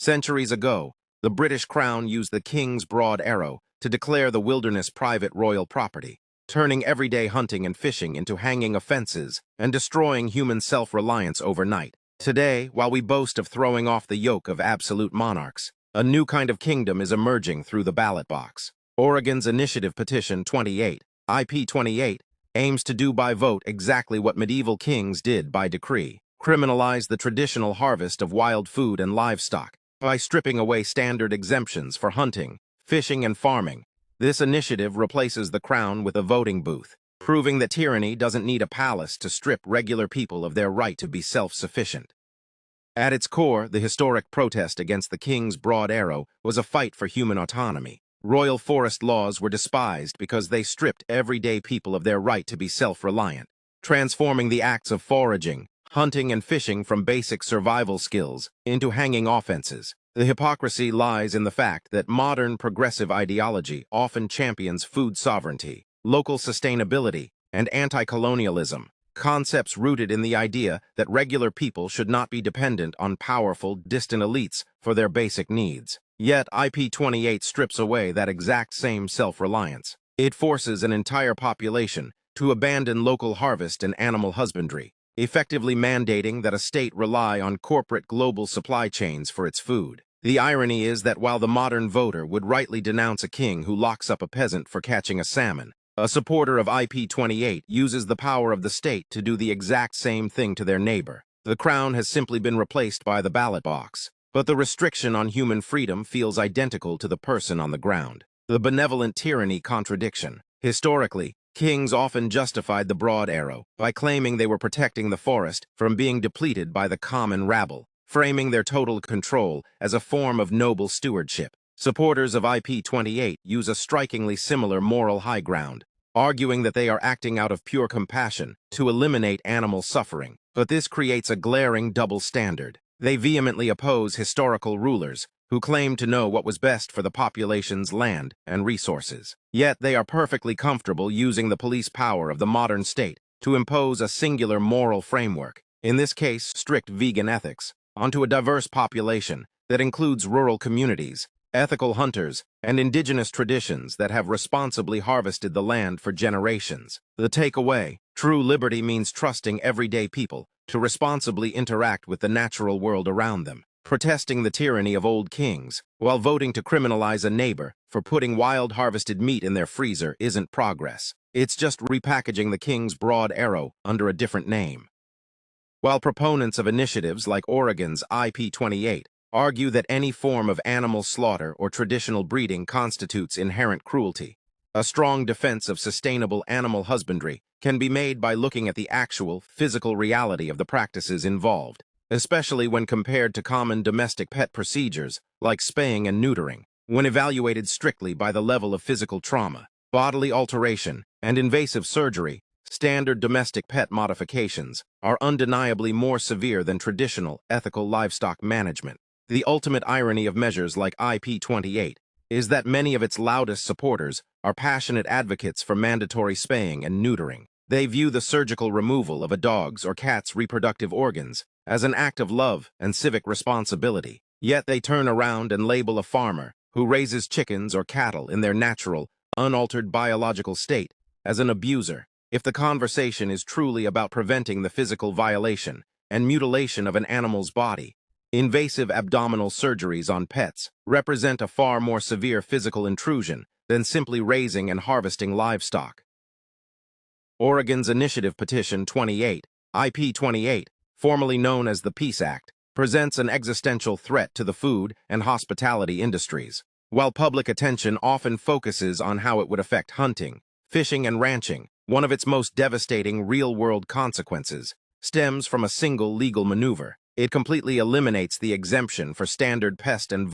Centuries ago, the British Crown used the King's broad arrow to declare the wilderness private royal property, turning everyday hunting and fishing into hanging offenses and destroying human self-reliance overnight. Today, while we boast of throwing off the yoke of absolute monarchs, a new kind of kingdom is emerging through the ballot box. Oregon's Initiative Petition 28, IP28, aims to do by vote exactly what medieval kings did by decree: criminalize the traditional harvest of wild food and livestock by stripping away standard exemptions for hunting, fishing, and farming. This initiative replaces the crown with a voting booth, proving that tyranny doesn't need a palace to strip regular people of their right to be self-sufficient. At its core, the historic protest against the king's broad arrow was a fight for human autonomy. Royal forest laws were despised because they stripped everyday people of their right to be self-reliant, transforming the acts of foraging, hunting, and fishing from basic survival skills into hanging offenses. The hypocrisy lies in the fact that modern progressive ideology often champions food sovereignty, local sustainability, and anti-colonialism, concepts rooted in the idea that regular people should not be dependent on powerful, distant elites for their basic needs. Yet IP28 strips away that exact same self-reliance. It forces an entire population to abandon local harvest and animal husbandry, effectively mandating that a state rely on corporate global supply chains for its food. The irony is that while the modern voter would rightly denounce a king who locks up a peasant for catching a salmon, a supporter of IP28 uses the power of the state to do the exact same thing to their neighbor. The crown has simply been replaced by the ballot box, but the restriction on human freedom feels identical to the person on the ground. The benevolent tyranny contradiction. Historically, kings often justified the broad arrow by claiming they were protecting the forest from being depleted by the common rabble, framing their total control as a form of noble stewardship. Supporters of IP28 use a strikingly similar moral high ground, arguing that they are acting out of pure compassion to eliminate animal suffering. But this creates a glaring double standard. They vehemently oppose historical rulers who claim to know what was best for the population's land and resources. Yet they are perfectly comfortable using the police power of the modern state to impose a singular moral framework, in this case strict vegan ethics, onto a diverse population that includes rural communities, ethical hunters, and indigenous traditions that have responsibly harvested the land for generations. The takeaway: true liberty means trusting everyday people to responsibly interact with the natural world around them, protesting the tyranny of old kings, while voting to criminalize a neighbor for putting wild harvested meat in their freezer isn't progress. It's just repackaging the king's broad arrow under a different name. While proponents of initiatives like Oregon's IP28 argue that any form of animal slaughter or traditional breeding constitutes inherent cruelty, a strong defense of sustainable animal husbandry can be made by looking at the actual, physical reality of the practices involved, especially when compared to common domestic pet procedures like spaying and neutering. When evaluated strictly by the level of physical trauma, bodily alteration, and invasive surgery, standard domestic pet modifications are undeniably more severe than traditional, ethical livestock management. The ultimate irony of measures like IP28 is that many of its loudest supporters are passionate advocates for mandatory spaying and neutering. They view the surgical removal of a dog's or cat's reproductive organs as an act of love and civic responsibility. Yet they turn around and label a farmer who raises chickens or cattle in their natural, unaltered biological state as an abuser. If the conversation is truly about preventing the physical violation and mutilation of an animal's body, invasive abdominal surgeries on pets represent a far more severe physical intrusion than simply raising and harvesting livestock. Oregon's Initiative Petition 28, IP28, formerly known as the Peace Act, presents an existential threat to the food and hospitality industries. While public attention often focuses on how it would affect hunting, fishing, and ranching, one of its most devastating real-world consequences stems from a single legal maneuver. It completely eliminates the exemption for standard pest and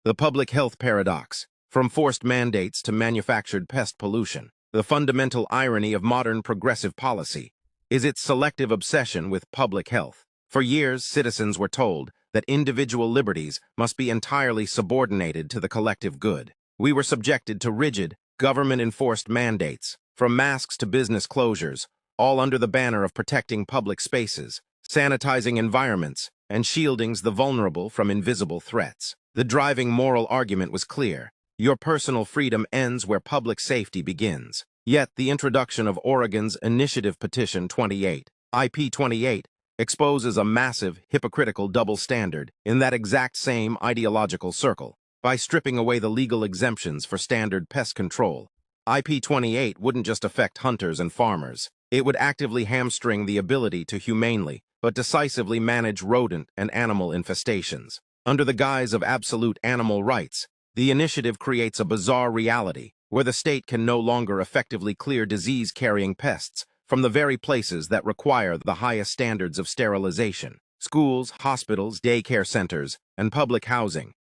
the public health paradox, from forced mandates to manufactured pest pollution. The fundamental irony of modern progressive policy is its selective obsession with public health. For years, citizens were told that individual liberties must be entirely subordinated to the collective good. We were subjected to rigid, government-enforced mandates, from masks to business closures, all under the banner of protecting public spaces, sanitizing environments, and shielding the vulnerable from invisible threats. The driving moral argument was clear. Your personal freedom ends where public safety begins. Yet, the introduction of Oregon's Initiative Petition 28, IP28, exposes a massive, hypocritical double standard in that exact same ideological circle. By stripping away the legal exemptions for standard pest control, IP28 wouldn't just affect hunters and farmers. It would actively hamstring the ability to humanely, but decisively manage rodent and animal infestations. Under the guise of absolute animal rights, the initiative creates a bizarre reality where the state can no longer effectively clear disease-carrying pests from the very places that require the highest standards of sterilization: schools, hospitals, daycare centers, and public housing.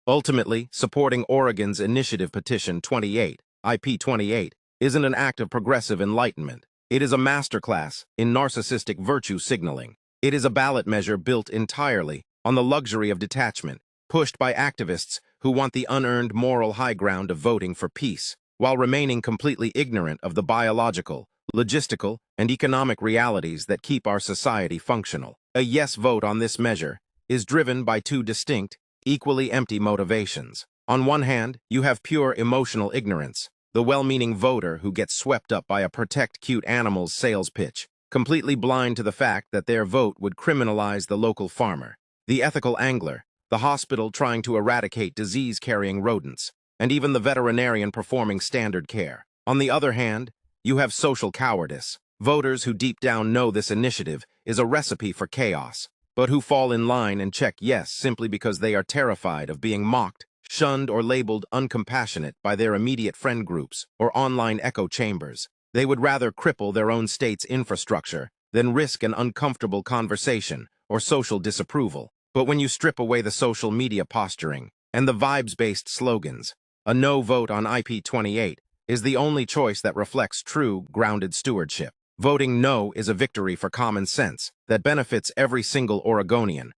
Ultimately, supporting Oregon's Initiative Petition 28, IP28, isn't an act of progressive enlightenment. It is a masterclass in narcissistic virtue signaling. It is a ballot measure built entirely on the luxury of detachment, pushed by activists who want the unearned moral high ground of voting for peace, while remaining completely ignorant of the biological, logistical, and economic realities that keep our society functional. A yes vote on this measure is driven by two distinct, equally empty motivations. On one hand, you have pure emotional ignorance, the well-meaning voter who gets swept up by a protect cute animals sales pitch, completely blind to the fact that their vote would criminalize the local farmer, the ethical angler, the hospital trying to eradicate disease-carrying rodents, and even the veterinarian performing standard care. On the other hand, you have social cowardice, voters who deep down know this initiative is a recipe for chaos, but who fall in line and check yes simply because they are terrified of being mocked, shunned, or labeled uncompassionate by their immediate friend groups or online echo chambers. They would rather cripple their own state's infrastructure than risk an uncomfortable conversation or social disapproval. But when you strip away the social media posturing and the vibes-based slogans, a no vote on IP28 is the only choice that reflects true, grounded stewardship. Voting no is a victory for common sense that benefits every single Oregonian.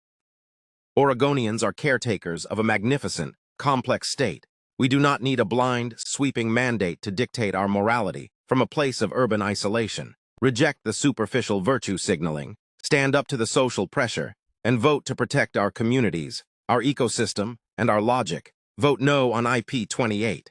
Oregonians are caretakers of a magnificent, complex state. We do not need a blind, sweeping mandate to dictate our morality from a place of urban isolation. Reject the superficial virtue signaling, stand up to the social pressure, and vote to protect our communities, our ecosystem, and our logic. Vote no on IP28.